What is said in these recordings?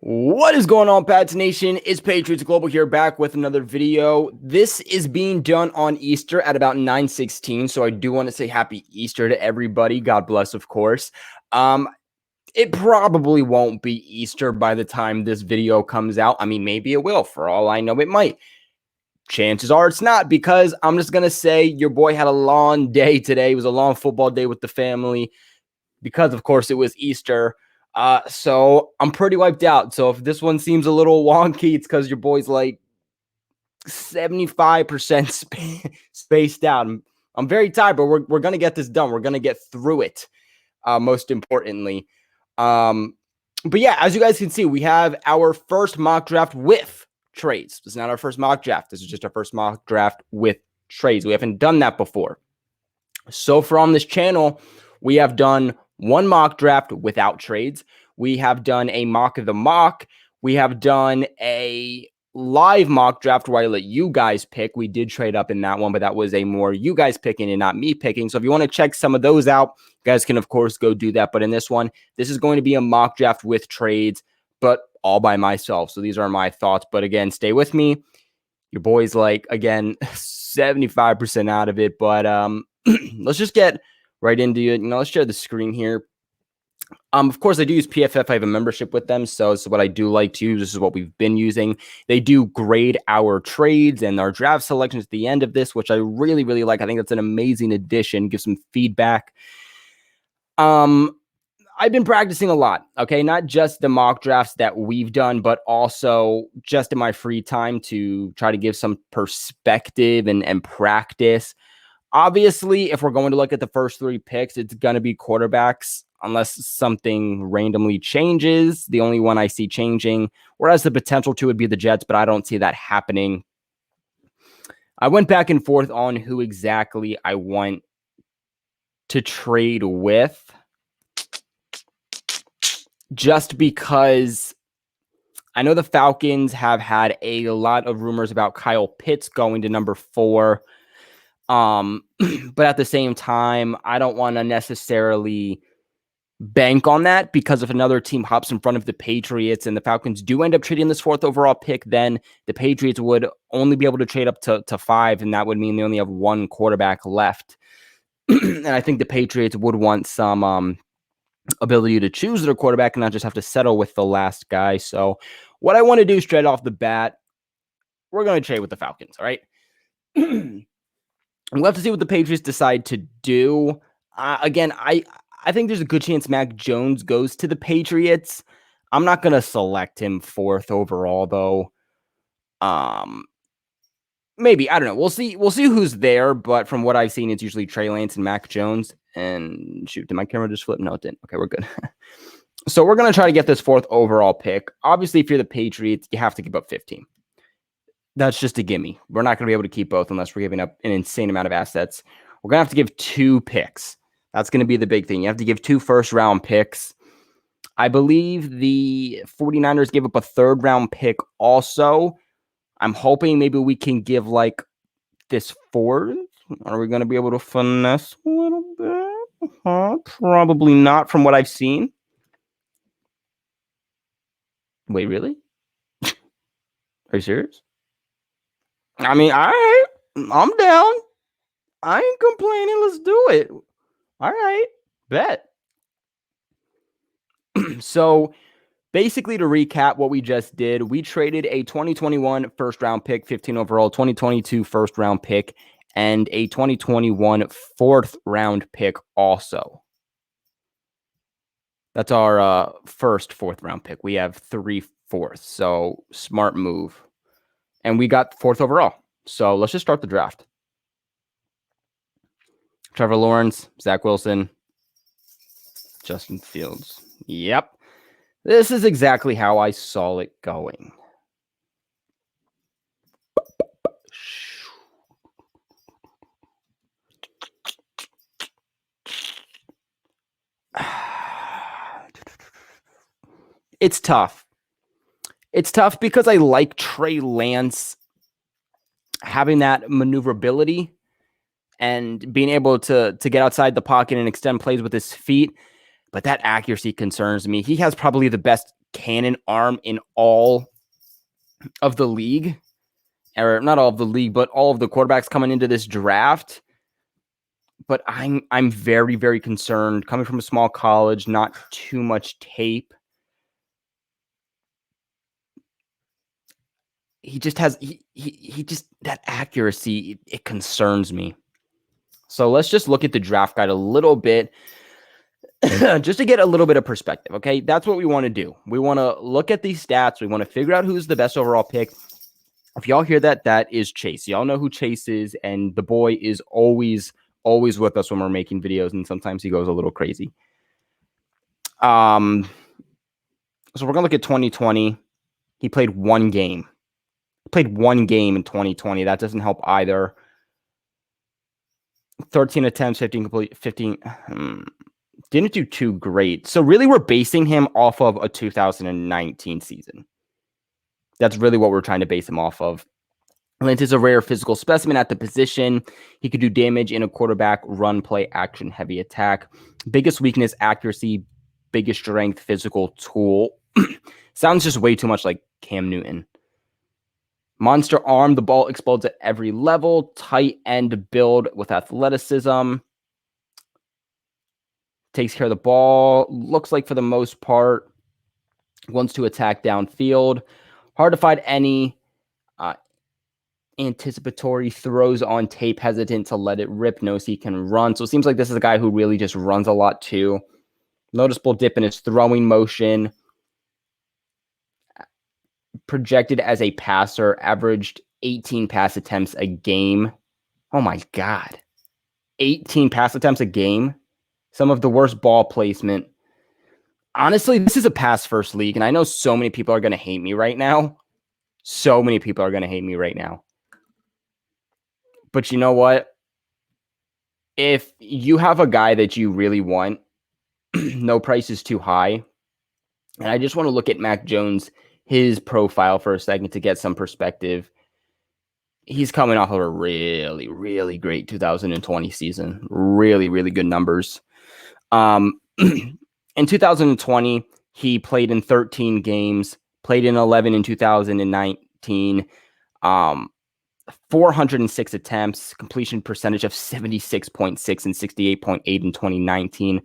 What is going on, Pats Nation? It's Patriots Global here, back with another video. This is being done on Easter at about 9:16, so I do want to say happy Easter to everybody. God bless, of course. It probably won't be Easter by the time this video comes out. I mean, maybe it will. For all I know, it might. Chances are it's not, because I'm just going to say your boy had a long day today. It was a long football day with the family because, of course, it was Easter. So I'm pretty wiped out. So if this one seems a little wonky, it's because your boy's like 75% spaced out. I'm very tired, but we're going to get this done. We're going to get through it, most importantly. But yeah, as you guys can see, we have our first mock draft with trades. This is not our first mock draft. This is just our first mock draft with trades. We haven't done that before. So far on this channel, we have done one mock draft without trades. We have done a mock of the mock. We have done a live mock draft where I let you guys pick. We did trade up in that one, but that was a more you guys picking and not me picking. So if you want to check some of those out, you guys can, of course, go do that. But in this one, this is going to be a mock draft with trades, but all by myself. So these are my thoughts. But again, stay with me. Your boy's like, again, 75% out of it. But let's just get right into it. Let's share the screen here. Of course, I do use PFF. I have a membership with them, so this is what I do like to use. This is what we've been using. They do grade our trades and our draft selections at the end of this, which I really, really like. I think that's an amazing addition. Give some feedback. I've been practicing a lot, okay? Not just the mock drafts that we've done, but also just in my free time to try to give some perspective and practice. Obviously, if we're going to look at the first three picks, it's going to be quarterbacks unless something randomly changes. The only one I see changing, whereas the potential to would be the Jets, but I don't see that happening. I went back and forth on who exactly I want to trade with, just because I know the Falcons have had a lot of rumors about Kyle Pitts going to number 4. But at the same time, I don't want to necessarily bank on that, because if another team hops in front of the Patriots and the Falcons do end up trading this 4th overall pick, then the Patriots would only be able to trade up to 5, and that would mean they only have one quarterback left. And I think the Patriots would want some ability to choose their quarterback and not just have to settle with the last guy. So what I want to do straight off the bat, we're going to trade with the Falcons, all right? We'll have to see what the Patriots decide to do. Again, I think there's a good chance Mac Jones goes to the Patriots. I'm not going to select him 4th overall, though. Maybe. I don't know. We'll see who's there, but from what I've seen, it's usually Trey Lance and Mac Jones. And shoot, did my camera just flip? No, it didn't. Okay, we're good. So we're going to try to get this 4th overall pick. Obviously, if you're the Patriots, you have to give up 15. That's just a gimme. We're not going to be able to keep both unless we're giving up an insane amount of assets. We're going to have to give 2 picks. That's going to be the big thing. You have to give 2 first-round picks. I believe the 49ers gave up a 3rd-round pick also. I'm hoping maybe we can give like this 4th. Are we going to be able to finesse a little bit? Probably not from what I've seen. Wait, really? Are you serious? I mean, all right, I'm down. I ain't complaining. Let's do it. All right, bet. So basically, to recap what we just did, we traded a 2021 first-round pick, 15 overall, 2022 first-round pick, and a 2021 4th-round pick also. That's our first 4th-round pick. We have 3 fourths, so smart move. And we got 4th overall. So let's just start the draft. Trevor Lawrence, Zach Wilson, Justin Fields. Yep. This is exactly how I saw it going. It's tough. It's tough because I like Trey Lance having that maneuverability and being able to get outside the pocket and extend plays with his feet. But that accuracy concerns me. He has probably the best cannon arm in all of the league, or not all of the league, but all of the quarterbacks coming into this draft. But I'm very, very concerned. Coming from a small college, not too much tape. He just has he just that accuracy. It concerns me. So let's just look at the draft guide a little bit, just to get a little bit of perspective. Okay, that's what we want to do. We want to look at these stats. We want to figure out who's the best overall pick. If y'all hear that, that is Chase. Y'all know who Chase is, and the boy is always with us when we're making videos, and sometimes he goes a little crazy. So we're gonna look at 2020. He played one game. Played one game in 2020. That doesn't help either. 13 attempts, 15 complete, 15. Didn't do too great. So really, we're basing him off of a 2019 season. That's really what we're trying to base him off of. Lance is a rare physical specimen at the position. He could do damage in a quarterback, run, play, action, heavy attack. Biggest weakness, accuracy. Biggest strength, physical tool. Sounds just way too much like Cam Newton. Monster arm, the ball explodes at every level. Tight end build with athleticism. Takes care of the ball. Looks like for the most part, wants to attack downfield. Hard to find any anticipatory throws on tape. Hesitant to let it rip. Knows he can run. So it seems like this is a guy who really just runs a lot too. Noticeable dip in his throwing motion. Projected as a passer, averaged 18 pass attempts a game. Oh my God. 18 pass attempts a game. Some of the worst ball placement. Honestly, this is a pass first league, and I know so many people are going to hate me right now. So many people are going to hate me right now. But you know what? If you have a guy that you really want, no price is too high. And I just want to look at Mac Jones, his profile for a second to get some perspective. He's coming off of a really, really great 2020 season. Really, really good numbers. In 2020, he played in 13 games, played in 11 in 2019, 406 attempts, completion percentage of 76.6 and 68.8 in 2019,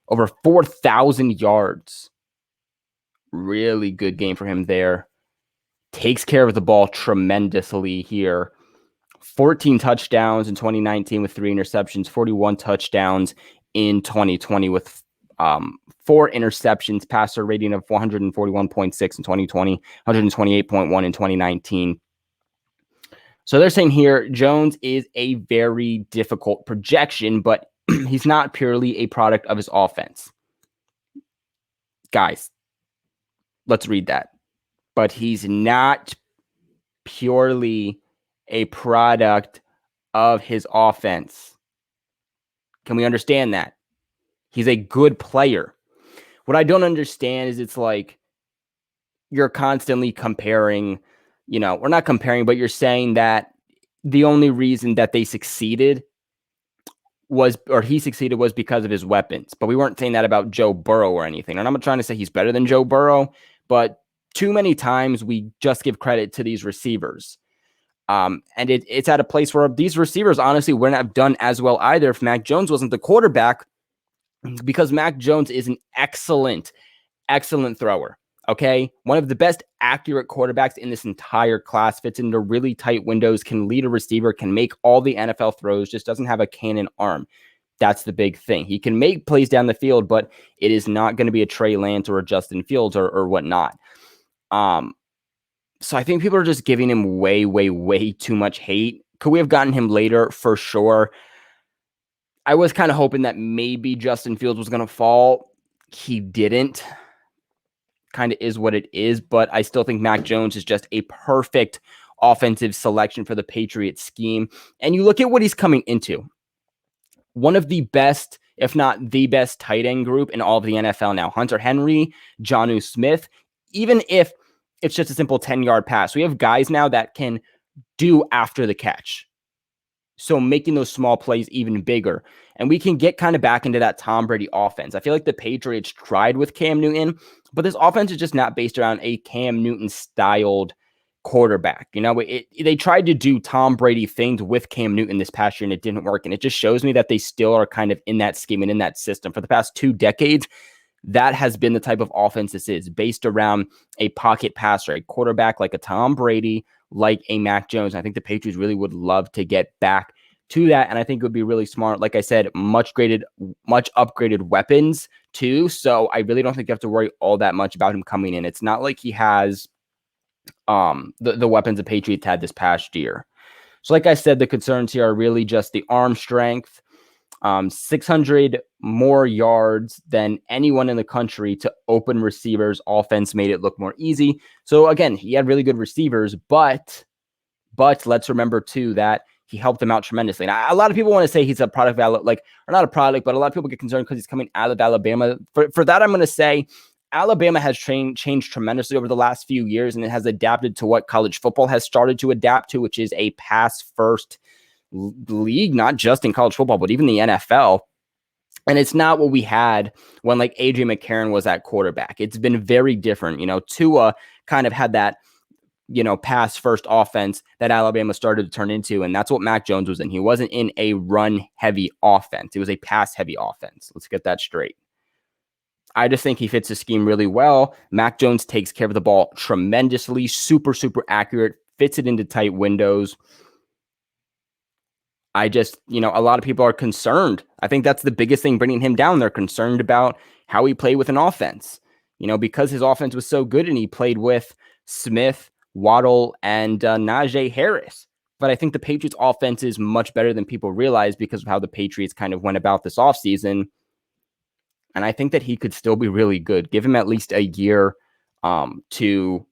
over 4,000 yards. Really good game for him there. Takes care of the ball tremendously here. 14 touchdowns in 2019 with 3 interceptions, 41 touchdowns in 2020 with 4 interceptions, passer rating of 141.6 in 2020, 128.1 in 2019. So they're saying here, Jones is a very difficult projection, but he's not purely a product of his offense. Guys, let's read that. But he's not purely a product of his offense. Can we understand that? He's a good player. What I don't understand is it's like you're constantly comparing, we're not comparing, but you're saying that the only reason that they succeeded he succeeded was because of his weapons. But we weren't saying that about Joe Burrow or anything. And I'm not trying to say he's better than Joe Burrow, but too many times we just give credit to these receivers. And it's at a place where these receivers honestly wouldn't have done as well either if Mac Jones wasn't the quarterback, because Mac Jones is an excellent thrower. Okay. One of the best accurate quarterbacks in this entire class, fits into really tight windows, can lead a receiver, can make all the NFL throws, just doesn't have a cannon arm. That's the big thing. He can make plays down the field, but it is not going to be a Trey Lance or a Justin Fields or whatnot. So I think people are just giving him way, way, way too much hate. Could we have gotten him later? For sure. I was kind of hoping that maybe Justin Fields was going to fall. He didn't. Kind of is what it is, but I still think Mac Jones is just a perfect offensive selection for the Patriots scheme. And you look at what he's coming into. One of the best, if not the best tight end group in all of the NFL now. Hunter Henry, Jonnu Smith. Even if it's just a simple 10-yard pass, we have guys now that can do after the catch. So making those small plays even bigger. And we can get kind of back into that Tom Brady offense. I feel like the Patriots tried with Cam Newton, But this offense is just not based around a Cam Newton styled quarterback. They tried to do Tom Brady things with Cam Newton this past year and it didn't work. And it just shows me that they still are kind of in that scheme and in that system. For the past 2 decades, that has been the type of offense this is, based around a pocket passer, a quarterback like a Tom Brady, like a Mac Jones. I think the Patriots really would love to get back to that. And I think it would be really smart. Like I said, much upgraded weapons too. So I really don't think you have to worry all that much about him coming in. It's not like he has the weapons the Patriots had this past year. So like I said, the concerns here are really just the arm strength, 600 more yards than anyone in the country to open receivers. Offense made it look more easy. So again, he had really good receivers, but let's remember too that he helped them out tremendously. And a lot of people want to say he's a product of, or not a product, but a lot of people get concerned because he's coming out of Alabama. For that, I'm going to say Alabama has changed tremendously over the last few years, and it has adapted to what college football has started to adapt to, which is a pass-first league, not just in college football, but even the NFL. And it's not what we had when like AJ McCarron was at quarterback. It's been very different. Tua kind of had that, pass first offense that Alabama started to turn into. And that's what Mac Jones was in. He wasn't in a run heavy offense. It was a pass heavy offense. Let's get that straight. I just think he fits the scheme really well. Mac Jones takes care of the ball tremendously, super, super accurate, fits it into tight windows. I just, a lot of people are concerned. I think that's the biggest thing bringing him down. They're concerned about how he played with an offense, because his offense was so good and he played with Smith, Waddle, and Najee Harris. But I think the Patriots offense is much better than people realize because of how the Patriots kind of went about this offseason. And I think that he could still be really good. Give him at least a year to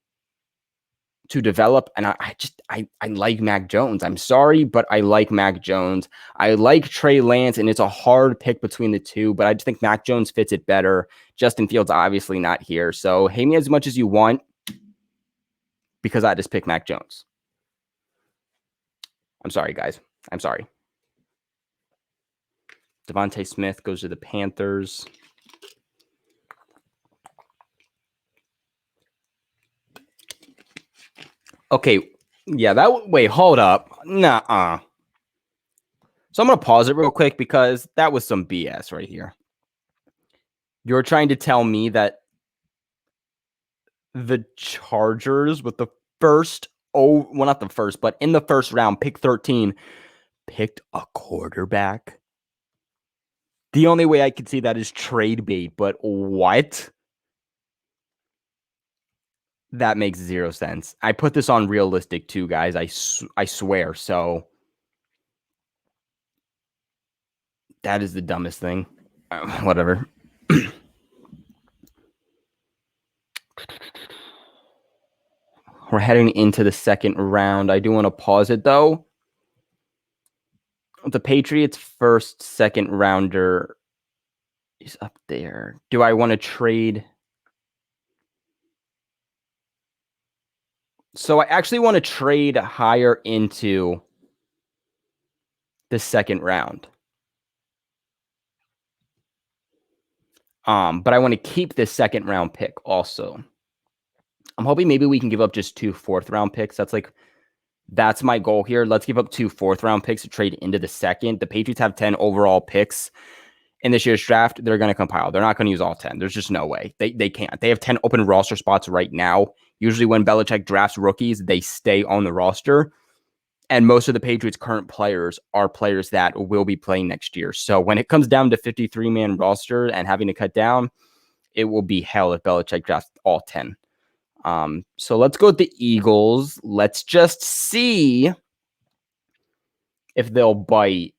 develop. And I like Mac Jones. I'm sorry, but I like Mac Jones. I like Trey Lance, and it's a hard pick between the two, but I just think Mac Jones fits it better. Justin Fields obviously not here. So hate me as much as you want because I just picked Mac Jones. I'm sorry, guys. I'm sorry. Deontay Smith goes to the Panthers. Okay, yeah, wait, hold up. Nuh-uh. So I'm going to pause it real quick because that was some BS right here. You're trying to tell me that the Chargers with the not the first, but in the first round, pick 13, picked a quarterback? The only way I could see that is trade bait, but what? That makes zero sense. I put this on realistic too, guys. I swear. So that is the dumbest thing. Whatever. We're heading into the second round. I do want to pause it though. The Patriots' first second rounder is up there. Do I want to trade? So I actually want to trade higher into the second round. But I want to keep this second round pick also. I'm hoping maybe we can give up just 2 fourth-round picks. That's my goal here. Let's give up 2 fourth-round picks to trade into the second. The Patriots have 10 overall picks in this year's draft. They're going to compile. They're not going to use all 10. There's just no way. They can't. They have 10 open roster spots right now. Usually when Belichick drafts rookies, they stay on the roster. And most of the Patriots' current players are players that will be playing next year. So when it comes down to 53-man roster and having to cut down, it will be hell if Belichick drafts all 10. So let's go with the Eagles. Let's just see if they'll bite.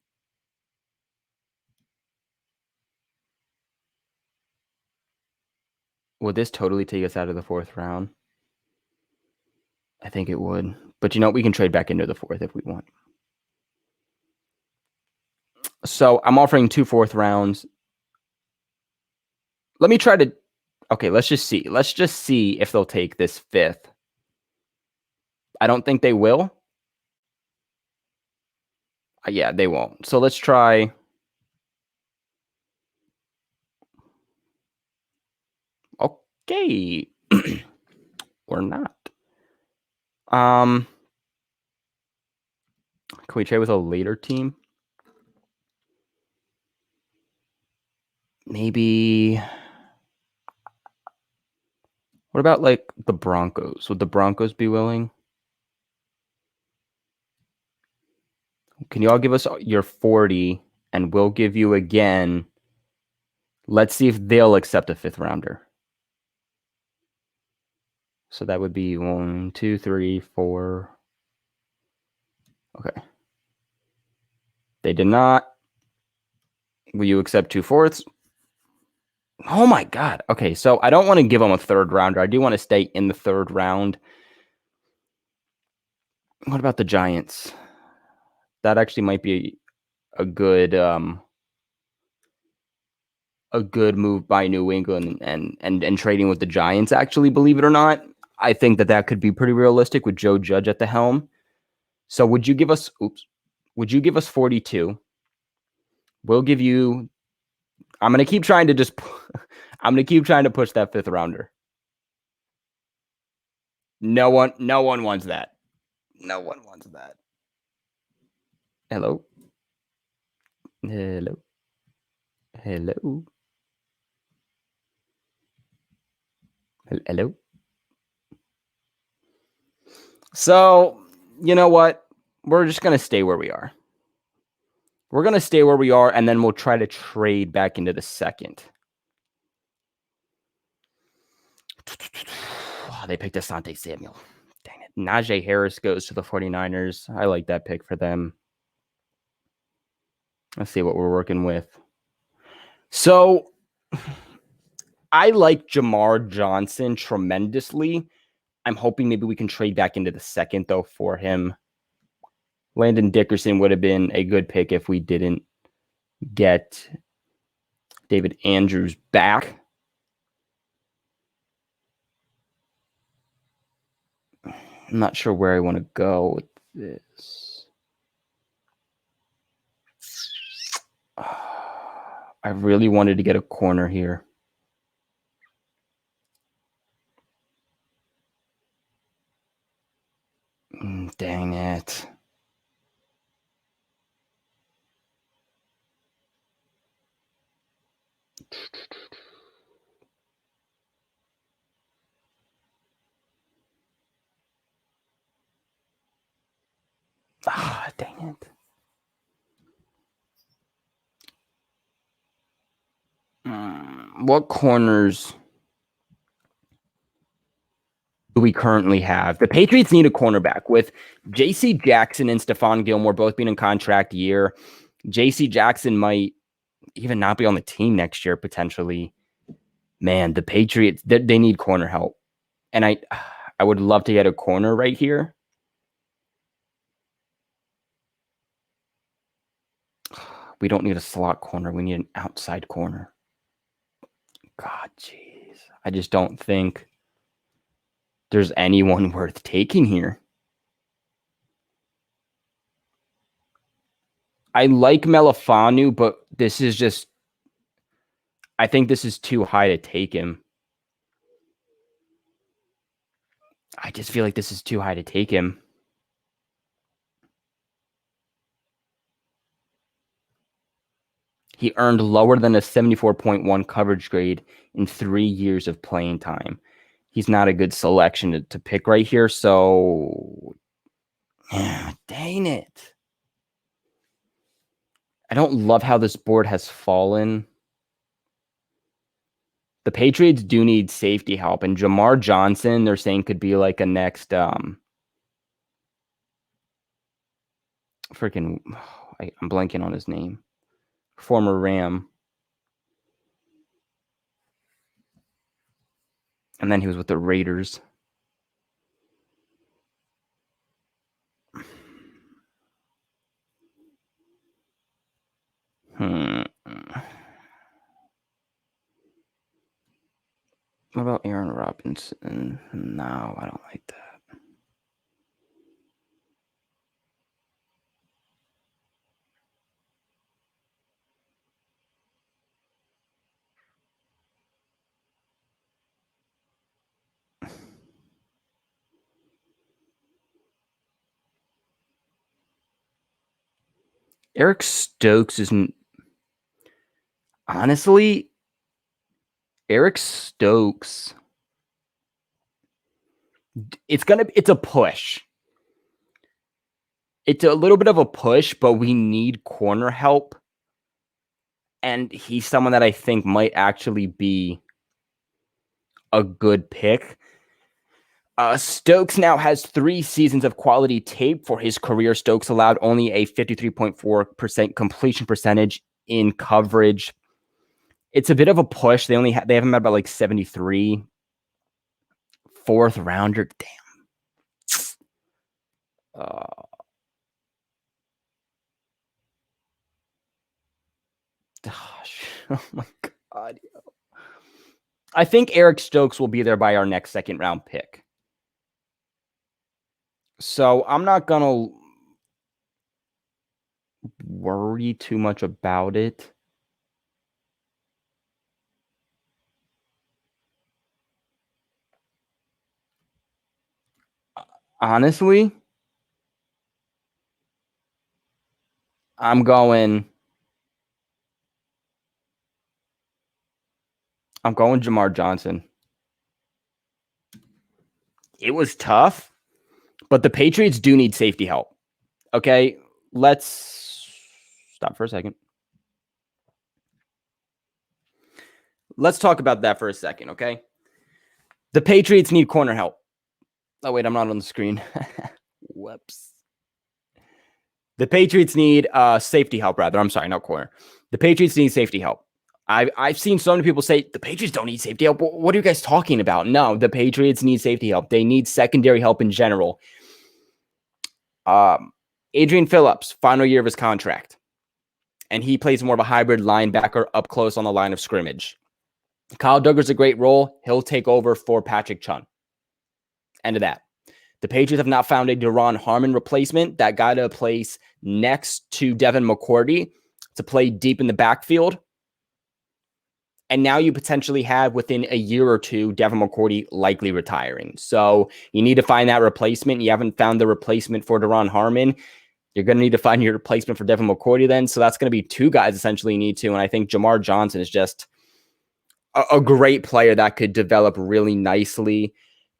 Would this totally take us out of the 4th round? I think it would. But we can trade back into the 4th if we want. So I'm offering 2 4th rounds. Let me try to... Okay, let's just see. Let's just see if they'll take this 5th. I don't think they will. Yeah, they won't. So let's try... Okay. Or not. Can we trade with a later team? Maybe. What about like the Broncos? Would the Broncos be willing? Can you all give us your 40 and we'll give you again? Let's see if they'll accept a 5th rounder. So that would be 1, 2, 3, 4. Okay. They did not. Will you accept 2/4? Oh my God. Okay, so I don't want to give them a 3rd rounder. I do want to stay in the 3rd round. What about the Giants? That actually might be a good move by New England and trading with the Giants, actually, believe it or not. I think that could be pretty realistic with Joe Judge at the helm. So would you give us 42? We'll give you, I'm going to keep trying to push that 5th rounder. No one wants that. No one wants that. Hello. So, you know what? We're just going to stay where we are. We're going to stay where we are, and then we'll try to trade back into the 2nd. Oh, they picked Asante Samuel. Dang it. Najee Harris goes to the 49ers. I like that pick for them. Let's see what we're working with. So, I like Jamar Johnson tremendously. I'm hoping maybe we can trade back into the 2nd, though, for him. Landon Dickerson would have been a good pick if we didn't get David Andrews back. I'm not sure where I want to go with this. I really wanted to get a corner here. Dang it. Dang it. What corners do we currently have? The Patriots need a cornerback with J.C. Jackson and Stephon Gilmore both being in contract year. J.C. Jackson might even not be on the team next year, potentially. Man, the Patriots, they need corner help. And I would love to get a corner right here. We don't need a slot corner. We need an outside corner. God, jeez. I just don't think there's anyone worth taking here. I like Melifanu, but this is just, I think this is too high to take him. I just feel like this is too high to take him. He earned lower than a 74.1 coverage grade in 3 years of playing time. He's not a good selection to pick right here. So, dang it. I don't love how this board has fallen. The Patriots do need safety help, and Jamar Johnson, they're saying, could be like a next freaking, I'm blanking on his name. Former Ram. And then he was with the Raiders. What about Aaron Robinson? No, I don't like that. Eric Stokes isn't... Honestly, Eric Stokes... It's a push. It's a little bit of a push, but we need corner help. And he's someone that I think might actually be a good pick. Stokes now has 3 seasons of quality tape for his career. Stokes allowed only a 53.4% completion percentage in coverage. It's a bit of a push. They have him at about like 73. 4th rounder. Damn. Gosh. Oh my God. I think Eric Stokes will be there by our next 2nd round pick. So I'm not going to worry too much about it. Honestly, I'm going Jamar Johnson. It was tough, but the Patriots do need safety help. Okay, let's stop for a second. Let's talk about that for a second, okay? The Patriots need corner help. Oh, wait, I'm not on the screen. Whoops. The Patriots need safety help, rather. I'm sorry, not corner. The Patriots need safety help. I've seen so many people say, the Patriots don't need safety help. What are you guys talking about? No, the Patriots need safety help. They need secondary help in general. Adrian Phillips, final year of his contract. And he plays more of a hybrid linebacker up close on the line of scrimmage. Kyle Duggar's a great role. He'll take over for Patrick Chung. End of that. The Patriots have not found a Deron Harmon replacement. That got a place next to Devin McCourty to play deep in the backfield. And now you potentially have, within a year or two, Devin McCourty likely retiring. So you need to find that replacement. You haven't found the replacement for Deron Harmon. You're going to need to find your replacement for Devin McCourty then. So that's going to be 2 guys essentially you need to. And I think Jamar Johnson is just a great player that could develop really nicely.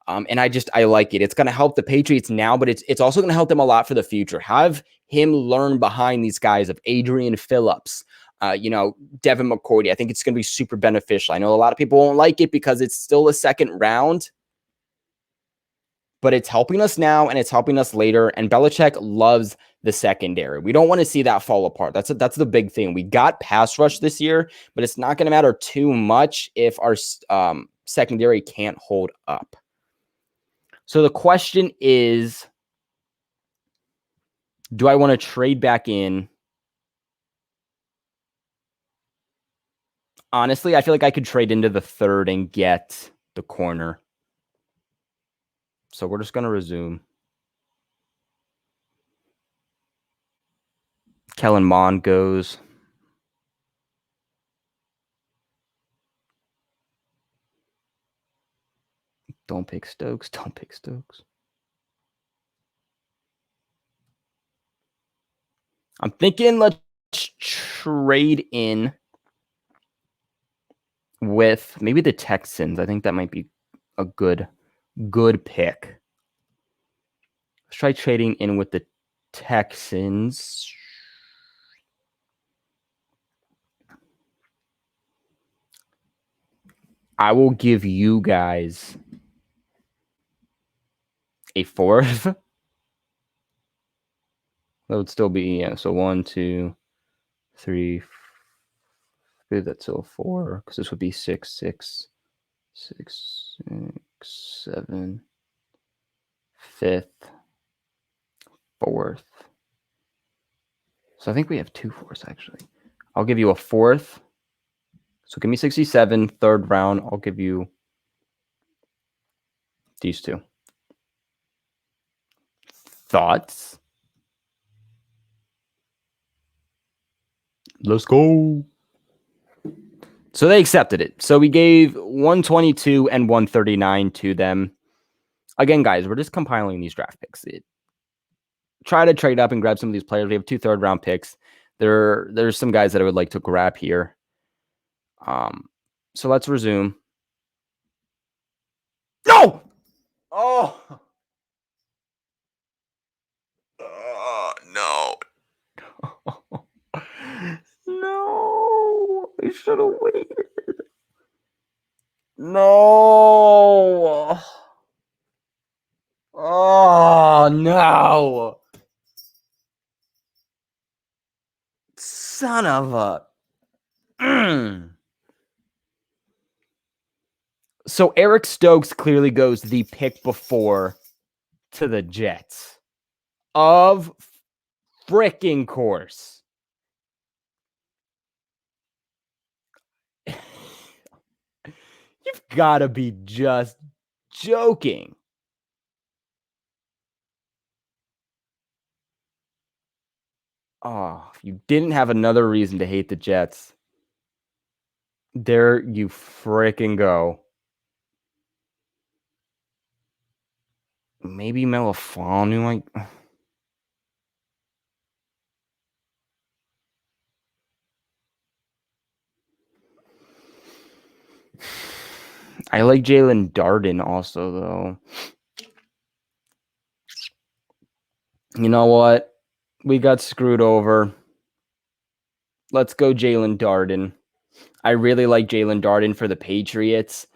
And I like it. It's going to help the Patriots now, but it's also going to help them a lot for the future. Have him learn behind these guys of Adrian Phillips, Devin McCourty. I think it's going to be super beneficial. I know a lot of people won't like it because it's still a 2nd round, but it's helping us now and it's helping us later. And Belichick loves the secondary. We don't want to see that fall apart. That's the big thing. We got pass rush this year, but it's not going to matter too much if our secondary can't hold up. So the question is, do I want to trade back in? Honestly, I feel like I could trade into the 3rd and get the corner. So we're just going to resume. Kellen Mond goes. Don't pick Stokes. Don't pick Stokes. I'm thinking let's trade in with maybe the Texans. I think that might be a good pick. Let's try trading in with the Texans. I will give you guys a 4th. That would still be, so 1, 2, 3, 4. That's still 4, because this would be 6, 6, 6, 6, 7, 5th, 4th. So I think we have 2 4s, actually. I'll give you a 4th. So give me 67, 3rd round. I'll give you these 2. Thoughts? Let's go. So they accepted it. So we gave 122 and 139 to them. Again, guys, we're just compiling these draft picks. Try to trade up and grab some of these players. We have 2 3rd round picks. There's some guys that I would like to grab here. So let's resume. No! Oh! No. No. I should have waited. No. Oh, no. Son of a... So Eric Stokes clearly goes the pick before to the Jets. Of freaking course. You've got to be just joking. Oh, if you didn't have another reason to hate the Jets, there you freaking go. Maybe Melifonu, I like Jalen Darden also, though. You know what? We got screwed over. Let's go Jalen Darden. I really like Jalen Darden for the Patriots.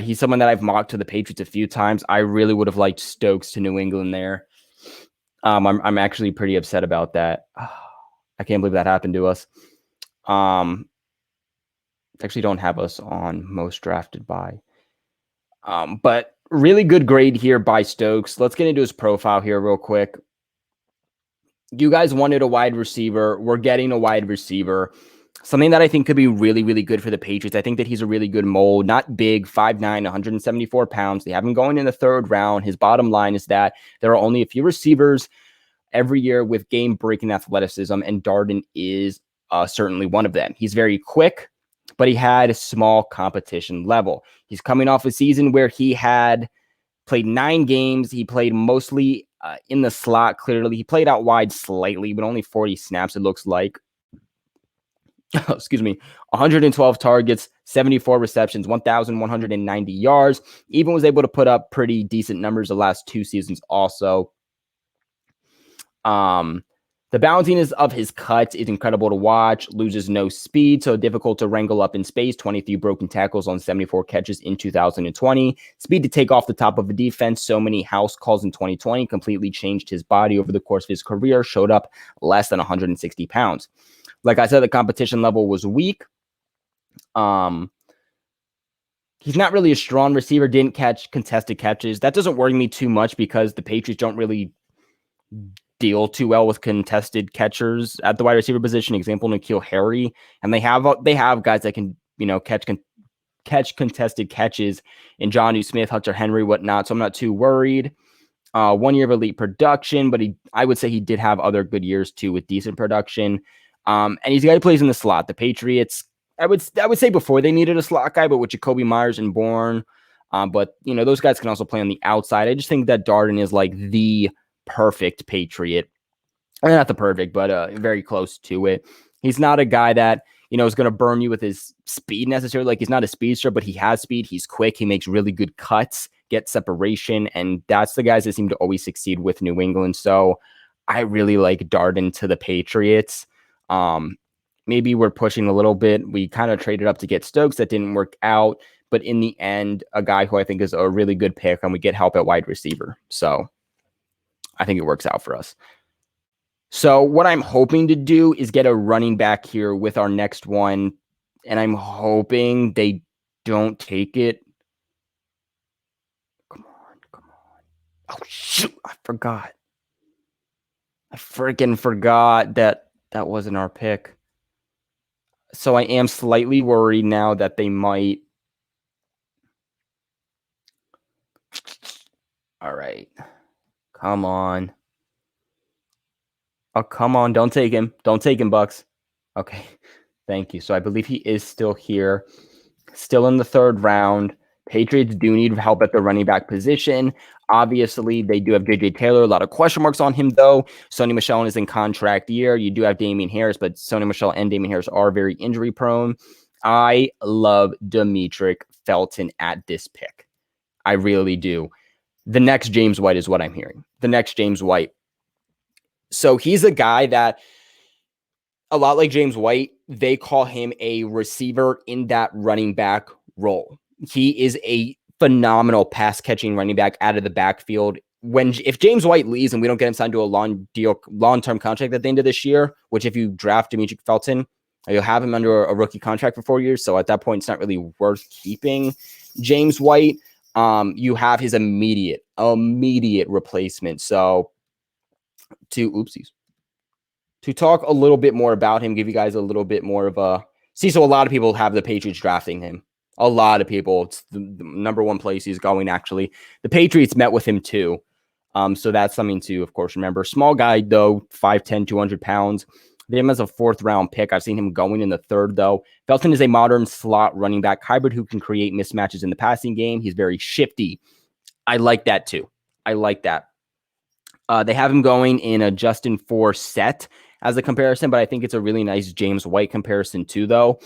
He's someone that I've mocked to the Patriots a few times. I really would have liked Stokes to New England there. I'm actually pretty upset about that. I can't believe that happened to us. Actually don't have us on most drafted by. But really good grade here by Stokes. Let's get into his profile here real quick. You guys wanted a wide receiver. We're getting a wide receiver. Something that I think could be really, really good for the Patriots. I think that he's a really good mold. Not big, 5'9", 174 pounds. They have him going in the third round. His bottom line is that there are only a few receivers every year with game-breaking athleticism, and Darden is certainly one of them. He's very quick, but he had a small competition level. He's coming off a season where he had played 9 games. He played mostly in the slot, clearly. He played out wide slightly, but only 40 snaps, it looks like. Excuse me, 112 targets, 74 receptions, 1,190 yards. Even was able to put up pretty decent numbers the last 2 seasons also. The bounciness of his cuts is incredible to watch. Loses no speed, so difficult to wrangle up in space. 23 broken tackles on 74 catches in 2020. Speed to take off the top of a defense. So many house calls in 2020. Completely changed his body over the course of his career. Showed up less than 160 pounds. Like I said, the competition level was weak. He's not really a strong receiver. Didn't catch contested catches. That doesn't worry me too much because the Patriots don't really deal too well with contested catchers at the wide receiver position. Example, N'Keal Harry, and they have guys that can catch contested catches in Jonnu Smith, Hunter Henry, whatnot. So I'm not too worried. 1 year of elite production, but I would say he did have other good years too with decent production. And he's a guy who plays in the slot. The Patriots, I would say before they needed a slot guy, but with Jacoby Myers and Bourne, but those guys can also play on the outside. I just think that Darden is like the perfect Patriot. Not the perfect, but very close to it. He's not a guy that is going to burn you with his speed necessarily. Like, he's not a speedster, but he has speed. He's quick. He makes really good cuts, gets separation, and that's the guys that seem to always succeed with New England. So I really like Darden to the Patriots. Maybe we're pushing a little bit. We kind of traded up to get Stokes. That didn't work out. But in the end, a guy who I think is a really good pick, and we get help at wide receiver. So I think it works out for us. So what I'm hoping to do is get a running back here with our next one. And I'm hoping they don't take it. Come on. Oh, shoot. I forgot. I freaking forgot that wasn't our pick. So I am slightly worried now that they might. All right. Come on. Oh, come on. Don't take him. Don't take him, Bucks. Okay. Thank you. So I believe he is still here. Still in the third round. Patriots do need help at the running back position. Obviously, they do have J.J. Taylor. A lot of question marks on him, though. Sony Michel is in contract year. You do have Damian Harris, but Sony Michel and Damian Harris are very injury prone. I love Demetric Felton at this pick. I really do. The next James White is what I'm hearing. The next James White. So he's a guy that, a lot like James White, they call him a receiver in that running back role. He is a phenomenal pass catching running back out of the backfield. If James White leaves and we don't get him signed to a long-term contract at the end of this year, which if you draft Demetric Felton, you'll have him under a rookie contract for 4 years. So at that point, it's not really worth keeping James White. You have his immediate replacement. So to talk a little bit more about him, give you guys a little bit more of a so a lot of people have the Patriots drafting him. A lot of people. It's the number one place he's going, actually. The Patriots met with him too. So that's something to, of course, remember. Small guy, though, 5'10", 200 pounds. They have him as a fourth-round pick. I've seen him going in the third, though. Felton is a modern slot running back hybrid who can create mismatches in the passing game. He's very shifty. I like that, too. I like that. They have him going in a Justin Forsett as a comparison, but I think it's a really nice James White comparison, too, though.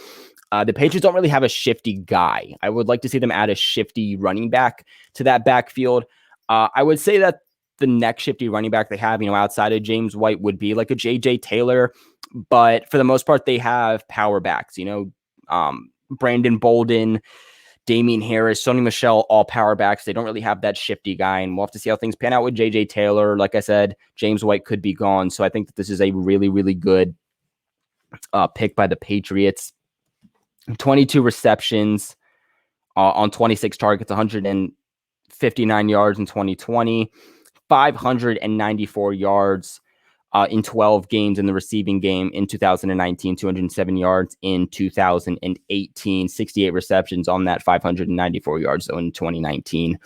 The Patriots don't really have a shifty guy. I would like to see them add a shifty running back to that backfield. I would say that the next shifty running back they have, outside of James White, would be like a J.J. Taylor. But for the most part, they have power backs, Brandon Bolden, Damian Harris, Sony Michel, all power backs. They don't really have that shifty guy, and we'll have to see how things pan out with J.J. Taylor. Like I said, James White could be gone. So I think that this is a really, really good pick by the Patriots. 22 receptions on 26 targets, 159 yards in 2020, 594 yards in 12 games in the receiving game in 2019, 207 yards in 2018, 68 receptions on that 594 yards in 2019.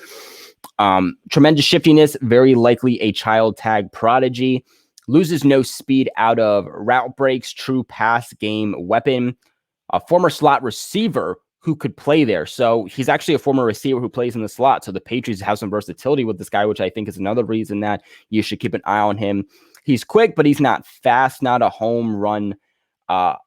Tremendous shiftiness, very likely a child tag prodigy, loses no speed out of route breaks, true pass game weapon, a former slot receiver who could play there. So he's actually a former receiver who plays in the slot. So the Patriots have some versatility with this guy, which I think is another reason that you should keep an eye on him. He's quick, but he's not fast, not a home run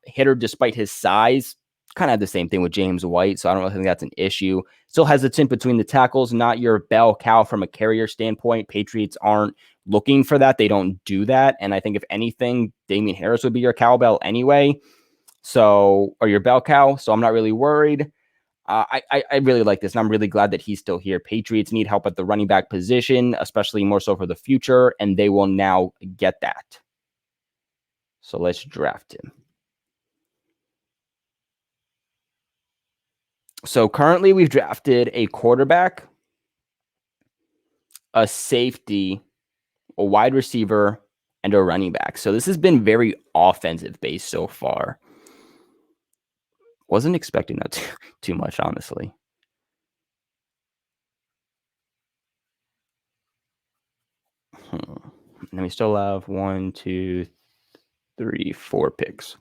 hitter despite his size. Kind of the same thing with James White, so I don't really think that's an issue. Still hesitant between the tackles, not your bell cow from a carrier standpoint. Patriots aren't looking for that. They don't do that. And I think if anything, Damian Harris would be your cowbell anyway. So, or your bell cow. So I'm not really worried. I really like this, and I'm really glad that he's still here. Patriots need help at the running back position, especially more so for the future, and they will now get that. So let's draft him. So currently we've drafted a quarterback, a safety, a wide receiver, and a running back. So this has been very offensive based so far. Wasn't expecting that too much, honestly. And we still have 1, 2, 3, 4 picks.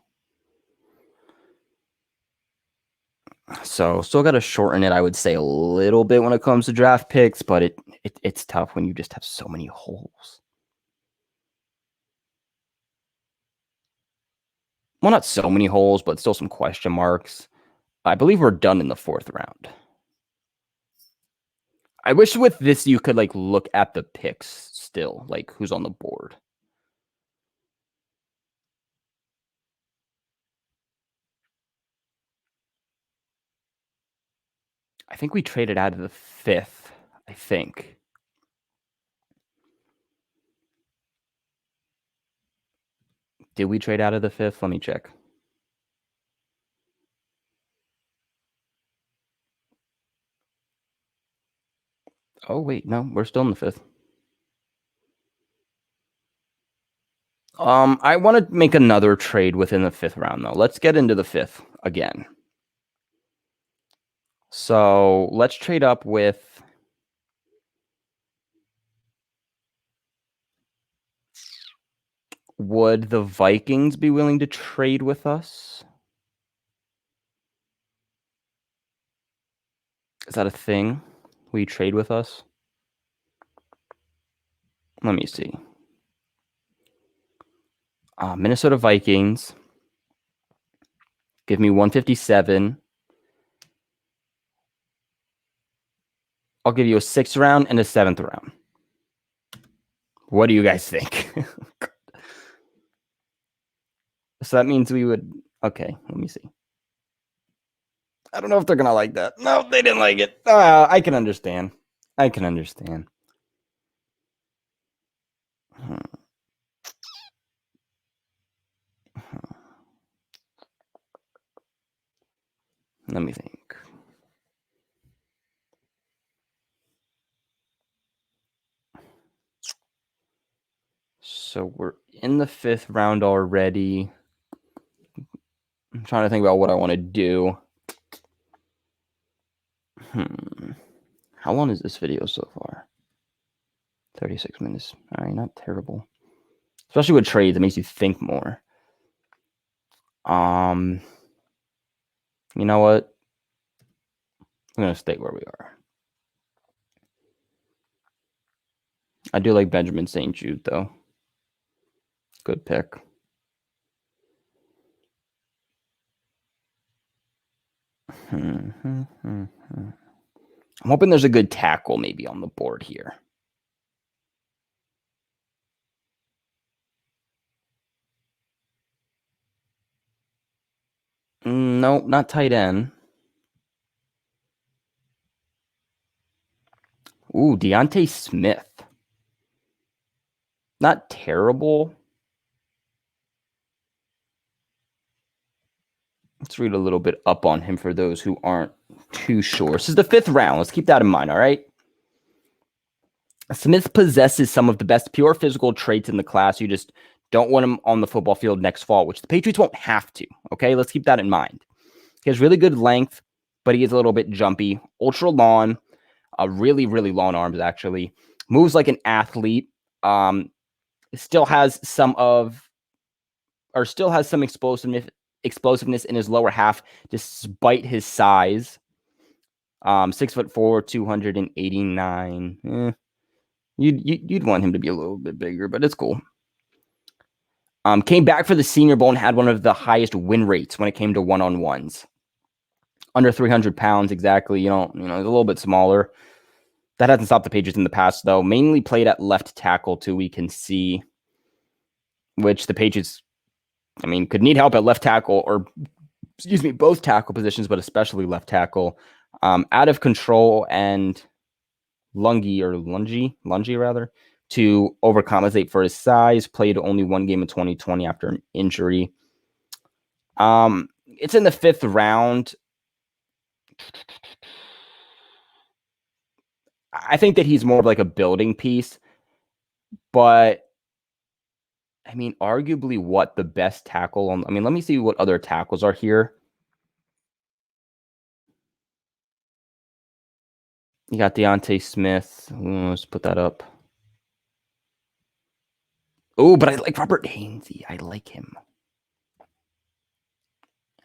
So still got to shorten it, I would say, a little bit when it comes to draft picks, but it's tough when you just have so many holes. Well, not so many holes, but still some question marks. I believe we're done in the 4th round. I wish with this you could look at the picks still, who's on the board. I think we traded out of the 5th, I think. Did we trade out of the 5th? Let me check. Oh, wait, no, we're still in the 5th. I want to make another trade within the 5th round, though. Let's get into the 5th again. So let's trade up with would the Vikings be willing to trade with us? Is that a thing? Will you trade with us? Let me see. Minnesota Vikings. Give me 157. I'll give you a 6th round and a 7th round. What do you guys think? So that means we would... Okay, let me see. I don't know if they're going to like that. No, they didn't like it. I can understand. I can understand. Let me think. So we're in the 5th round already. I'm trying to think about what I want to do. How long is this video so far? 36 minutes. All right, not terrible. Especially with trades, it makes you think more. You know what? I'm going to stay where we are. I do like Benjamin St. Jude, though. Good pick. I'm hoping there's a good tackle maybe on the board here. Nope, not tight end. Ooh, Deontay Smith. Not terrible. Let's read a little bit up on him for those who aren't too sure. This is the 5th round. Let's keep that in mind, all right? Smith possesses some of the best pure physical traits in the class. You just don't want him on the football field next fall, which the Patriots won't have to, okay? Let's keep that in mind. He has really good length, but he is a little bit jumpy. Ultra long, really, really long arms, actually. Moves like an athlete. Still has some explosiveness in his lower half, despite his size. 6'4", 289. You'd want him to be a little bit bigger, but it's cool. Came back for the Senior Bowl and had one of the highest win rates when it came to one-on-ones. Under 300 pounds, exactly. He's a little bit smaller. That hasn't stopped the Patriots in the past, though. Mainly played at left tackle, too, we can see. Which the Patriots, could need help at left tackle or, both tackle positions, but especially left tackle. Out of control and lungy, to overcompensate for his size. Played only one game in 2020 after an injury. It's in the 5th round. I think that he's more of like a building piece, but arguably what the best tackle on, let me see what other tackles are here. You got Deontay Smith. Let's put that up. Oh, but I like Robert Hainsey. I like him.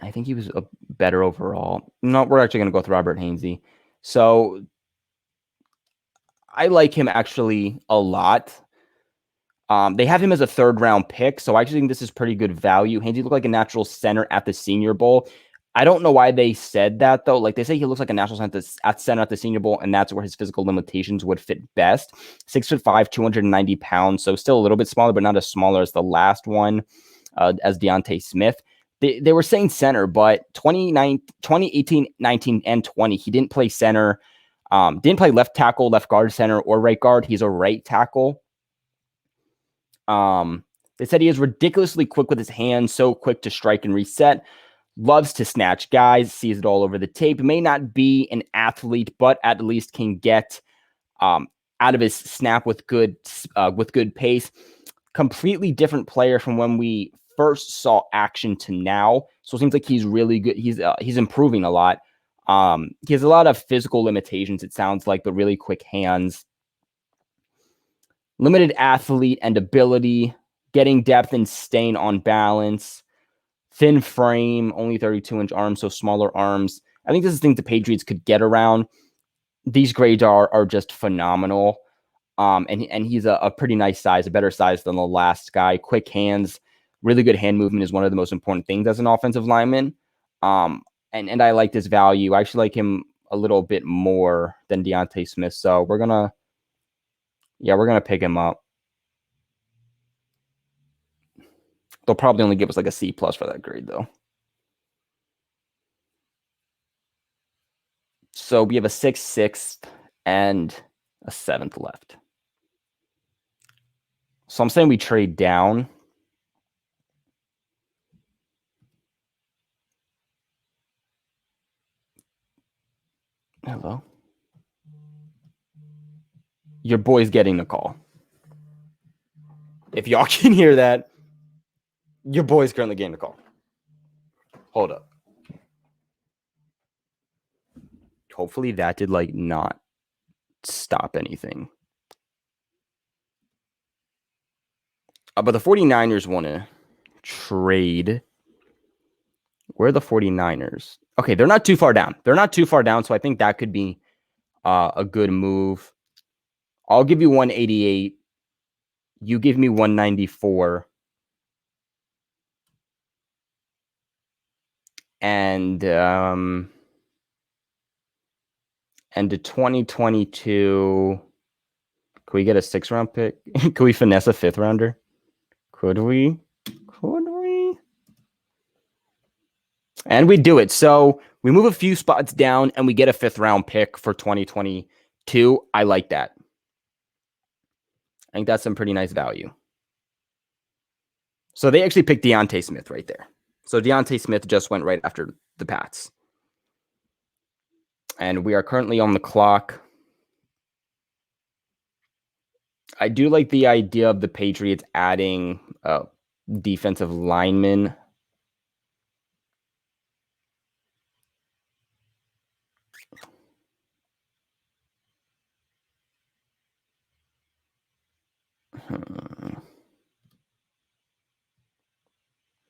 I think he was a better overall. No, we're actually going to go with Robert Hainsey. So I like him actually a lot. They have him as a 3rd round pick, so I actually think this is pretty good value. Hainsey looked like a natural center at the Senior Bowl. I don't know why they said that, though. Like, they say he looks like a natural center at the Senior Bowl, and that's where his physical limitations would fit best. 6'5", 290 pounds, so still a little bit smaller, but not as smaller as the last one, as Deontay Smith. They were saying center, but 2018, 19, and 20, he didn't play center. Didn't play left tackle, left guard, center, or right guard. He's a right tackle. They said he is ridiculously quick with his hands, so quick to strike and reset. Loves to snatch guys, sees it all over the tape. May not be an athlete, but at least can get out of his snap with good pace. Completely different player from when we first saw action to now. So it seems like he's really good. He's improving a lot. He has a lot of physical limitations, it sounds like, but really quick hands. Limited athlete and ability, getting depth and staying on balance. Thin frame, only 32-inch arms, so smaller arms. I think this is things the Patriots could get around. these grades are just phenomenal. And he's a pretty nice size, a better size than the last guy. Quick hands, really good hand movement is one of the most important things as an offensive lineman. And I like this value. I actually like him a little bit more than Deontay Smith. So we're gonna pick him up. They'll probably only give us like a C+ for that grade though. So we have a 6th, 6th, and a 7th left. So I'm saying we trade down. Hello. Your boy's getting the call. If y'all can hear that, your boy's currently getting the call. Hold up. Hopefully that did like not stop anything. But the 49ers want to trade. Where are the 49ers? Okay, they're not too far down. So I think that could be a good move. I'll give you 188. You give me 194. And the 2022. Could we get a 6th round pick? Could we finesse a 5th rounder? Could we? And we do it. So we move a few spots down and we get a 5th round pick for 2022. I like that. I think that's some pretty nice value. So they actually picked Deontay Smith right there. So Deontay Smith just went right after the Pats. And we are currently on the clock. I do like the idea of the Patriots adding defensive linemen.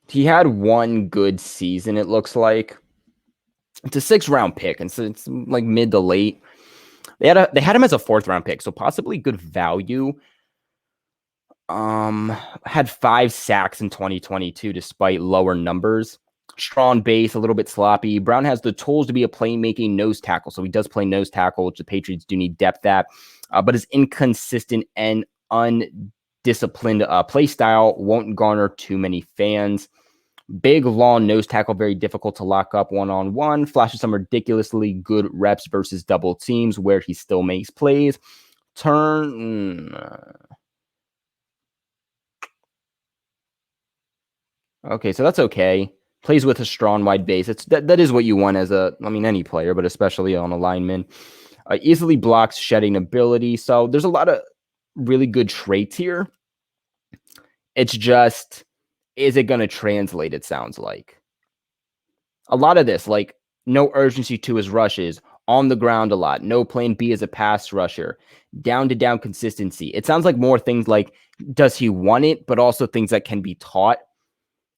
He had one good season, it looks like. It's a 6th round pick, and so it's like mid to late. They had him as a 4th round pick, so possibly good value. Had 5 sacks in 2022 despite lower numbers. Strong base, a little bit sloppy. Brown has the tools to be a playmaking nose tackle, so he does play nose tackle, which the Patriots do need depth at. But his inconsistent and undisciplined play style won't garner too many fans. Big, long nose tackle, very difficult to lock up one-on-one. Flashes some ridiculously good reps versus double teams where he still makes plays. Okay, so that's okay. Plays with a strong wide base. That is what you want as any player, but especially on a lineman. Easily blocks shedding ability. So there's a lot of really good traits here. It's just, is it going to translate, it sounds like. A lot of this, like no urgency to his rushes, on the ground a lot, no plan B as a pass rusher, down-to-down consistency. It sounds like more things like, does he want it, but also things that can be taught.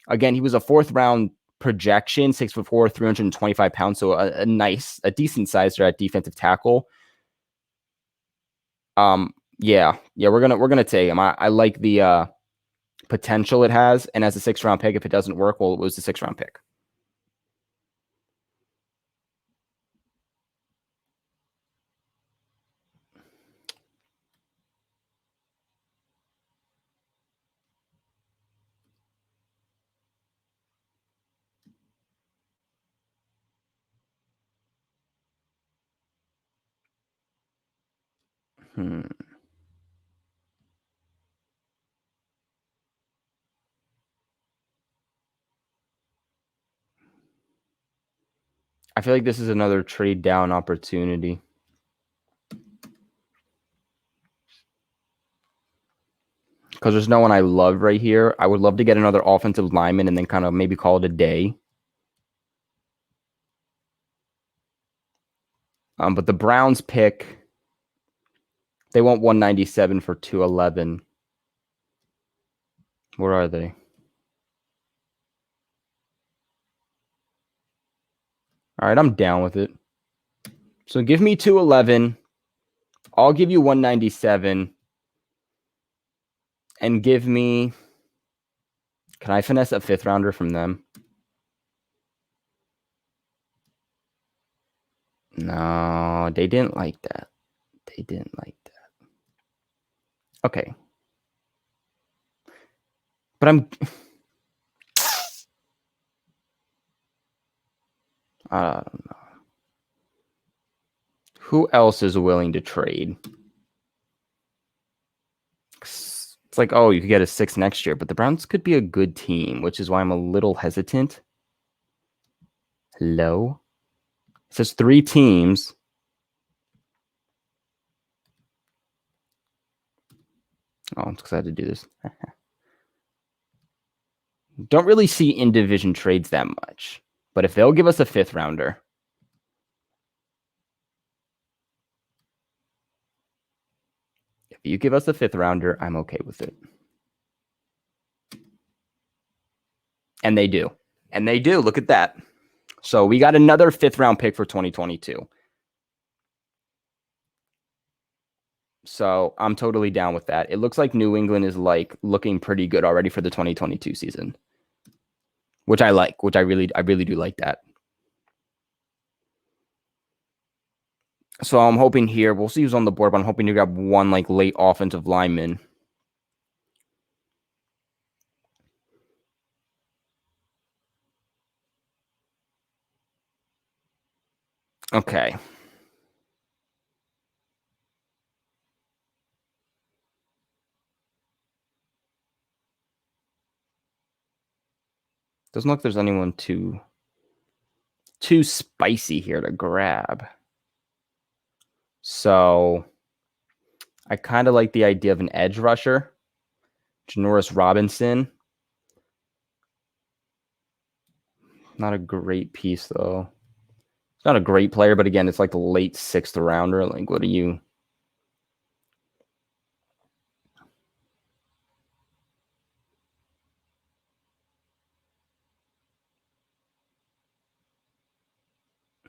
Again, he was a 4th round projection, 6'4", 325 pounds, so a decent size at defensive tackle. Yeah, we're gonna take him. I like the potential it has, and as a 6th round pick, if it doesn't work, well, it was a 6th round pick. I feel like this is another trade down opportunity. Because there's no one I love right here. I would love to get another offensive lineman and then kind of maybe call it a day. But the Browns pick, they want 197 for 211. Where are they? All right, I'm down with it. So give me 211. I'll give you 197. And give me... Can I finesse a 5th rounder from them? No, they didn't like that. They didn't like that. Okay. But I don't know. Who else is willing to trade? It's like, oh, you could get a 6 next year, but the Browns could be a good team, which is why I'm a little hesitant. Hello? It says 3 teams. Oh, I'm excited to do this. Don't really see in-division trades that much. But if they'll give us a 5th rounder, if you give us a 5th rounder, I'm okay with it. And they do. And they do. Look at that. So we got another 5th round pick for 2022. So I'm totally down with that. It looks like New England is like looking pretty good already for the 2022 season, which I like, which I really do like that. So I'm hoping here, we'll see who's on the board, but I'm hoping to grab one like late offensive lineman. Okay. Doesn't look like there's anyone too spicy here to grab. So I kind of like the idea of an edge rusher. Janoris Robinson. Not a great piece, though. It's not a great player, but again, it's like the late 6th rounder. Like, what are you?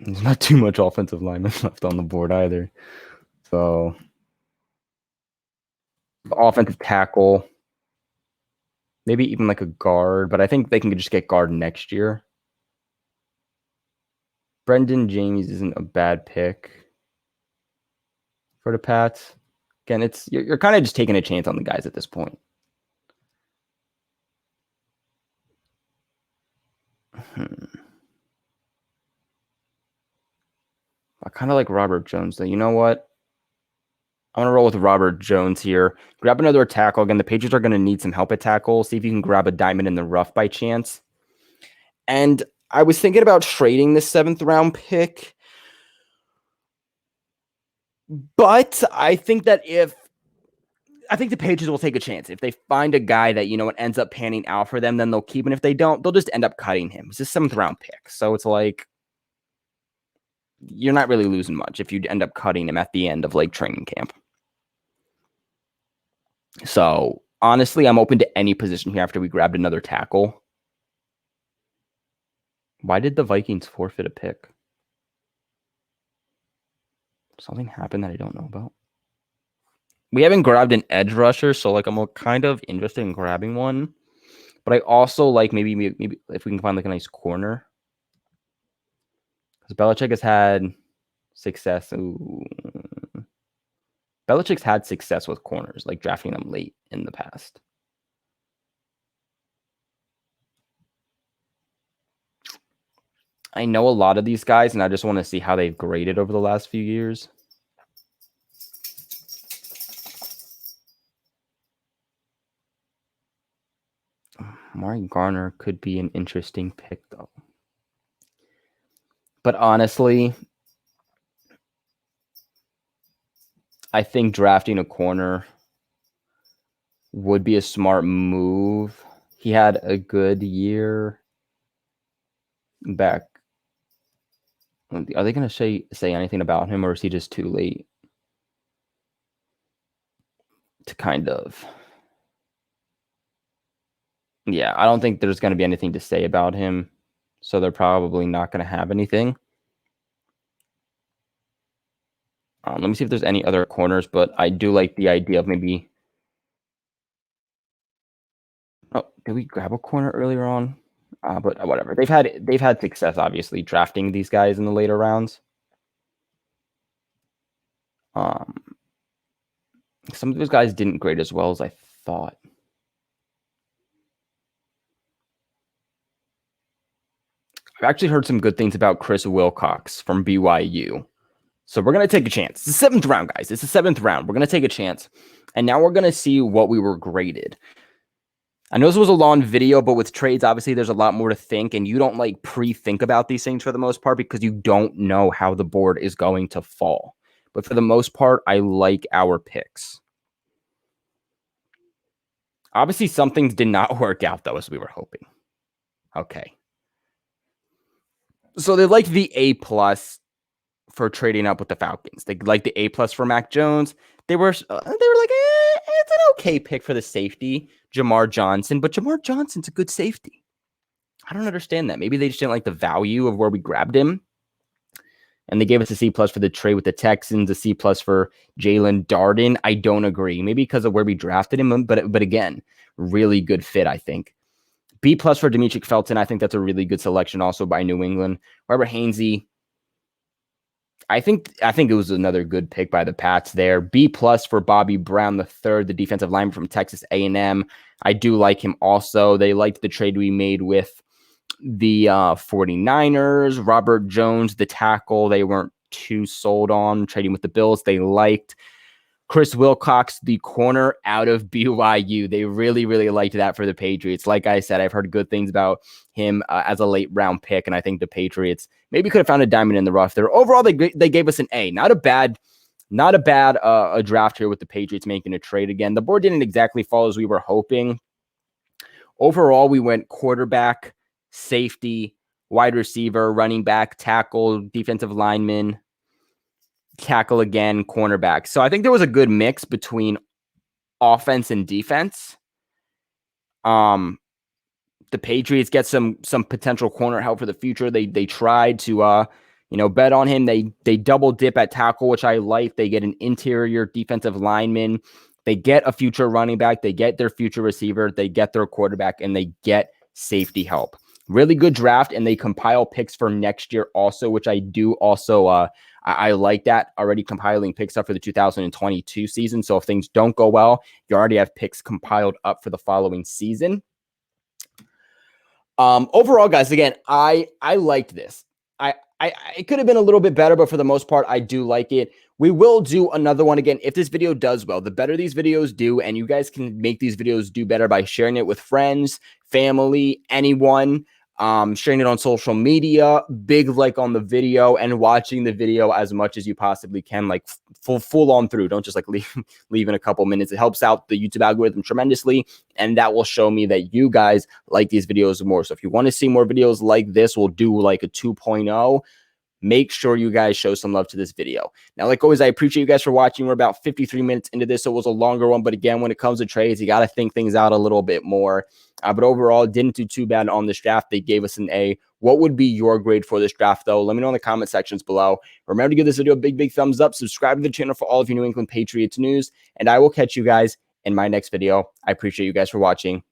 There's not too much offensive linemen left on the board either. So, offensive tackle. Maybe even like a guard, but I think they can just get guard next year. Brendan James isn't a bad pick for the Pats. Again, it's you're kind of just taking a chance on the guys at this point. I kind of like Robert Jones, though. You know what? I'm going to roll with Robert Jones here. Grab another tackle. Again, the Patriots are going to need some help at tackle. See if you can grab a diamond in the rough by chance. And I was thinking about trading this 7th round pick. But I think that I think the Patriots will take a chance. If they find a guy that, it ends up panning out for them, then they'll keep him. If they don't, they'll just end up cutting him. It's a 7th round pick. So it's like, you're not really losing much if you end up cutting him at the end of like training camp. So honestly, I'm open to any position here after we grabbed another tackle. Why did the Vikings forfeit a pick? Something happened that I don't know about. We haven't grabbed an edge rusher, so like I'm kind of interested in grabbing one. But I also like maybe if we can find like a nice corner. Because Belichick has had success. Ooh. Belichick's had success with corners, like drafting them late in the past. I know a lot of these guys, and I just want to see how they've graded over the last few years. Amari Garner could be an interesting pick, though. But honestly, I think drafting a corner would be a smart move. He had a good year back. Are they going to say anything about him, or is he just too late to kind of... Yeah, I don't think there's going to be anything to say about him, so they're probably not going to have anything. Let me see if there's any other corners, but I do like the idea of maybe. Oh, did we grab a corner earlier on? But whatever. They've had success, obviously, drafting these guys in the later rounds. Some of those guys didn't grade as well as I thought. I've actually heard some good things about Chris Wilcox from BYU. So we're going to take a chance. It's the 7th round, guys. It's the 7th round. We're going to take a chance. And now we're going to see what we were graded. I know this was a long video, but with trades, obviously, there's a lot more to think. And you don't like pre-think about these things for the most part because you don't know how the board is going to fall. But for the most part, I like our picks. Obviously, some things did not work out, though, as we were hoping. Okay. So they like the A+ for trading up with the Falcons. They like the A+ for Mac Jones. They were like, it's an okay pick for the safety, Jamar Johnson, but Jamar Johnson's a good safety. I don't understand that. Maybe they just didn't like the value of where we grabbed him. And they gave us a C+ for the trade with the Texans, a C+ for Jalen Darden. I don't agree. Maybe because of where we drafted him, but again, really good fit, I think. B+ for Demetric Felton. I think that's a really good selection also by New England. Robert Hainsey. I think it was another good pick by the Pats there. B+ for Bobby Brown III, the defensive lineman from Texas A&M. I do like him also. They liked the trade we made with the 49ers. Robert Jones, the tackle, they weren't too sold on. Trading with the Bills, they liked. Chris Wilcox, the corner out of BYU. They really, really liked that for the Patriots. Like I said, I've heard good things about him as a late round pick, and I think the Patriots maybe could have found a diamond in the rough there. Overall, they gave us an A. Not a bad a draft here with the Patriots making a trade again. The board didn't exactly fall as we were hoping. Overall, we went quarterback, safety, wide receiver, running back, tackle, defensive lineman, tackle again, cornerback. So I think there was a good mix between offense and defense. The Patriots get some potential corner help for the future. They tried to bet on him. They double dip at tackle, which I like. They get an interior defensive lineman. They get a future running back. They get their future receiver. They get their quarterback, and they get safety help. Really good draft, and they compile picks for next year also, which I do also I like that, already compiling picks up for the 2022 season. So if things don't go well, you already have picks compiled up for the following season. Overall, guys, again, I liked this. It could have been a little bit better, but for the most part, I do like it. We will do another one again. If this video does well, the better these videos do, and you guys can make these videos do better by sharing it with friends, family, anyone, sharing it on social media, big like on the video, and watching the video as much as you possibly can, like full on through. Don't just like leave in a couple minutes. It helps out the YouTube algorithm tremendously, and that will show me that you guys like these videos more. So if you want to see more videos like this, we'll do like a 2.0. Make sure you guys show some love to this video. Now, like always, I appreciate you guys for watching. We're about 53 minutes into this, so it was a longer one. But again, when it comes to trades, you got to think things out a little bit more. But overall, didn't do too bad on this draft. They gave us an A. What would be your grade for this draft, though? Let me know in the comment sections below. Remember to give this video a big thumbs up. Subscribe to the channel for all of your New England Patriots news. And I will catch you guys in my next video. I appreciate you guys for watching.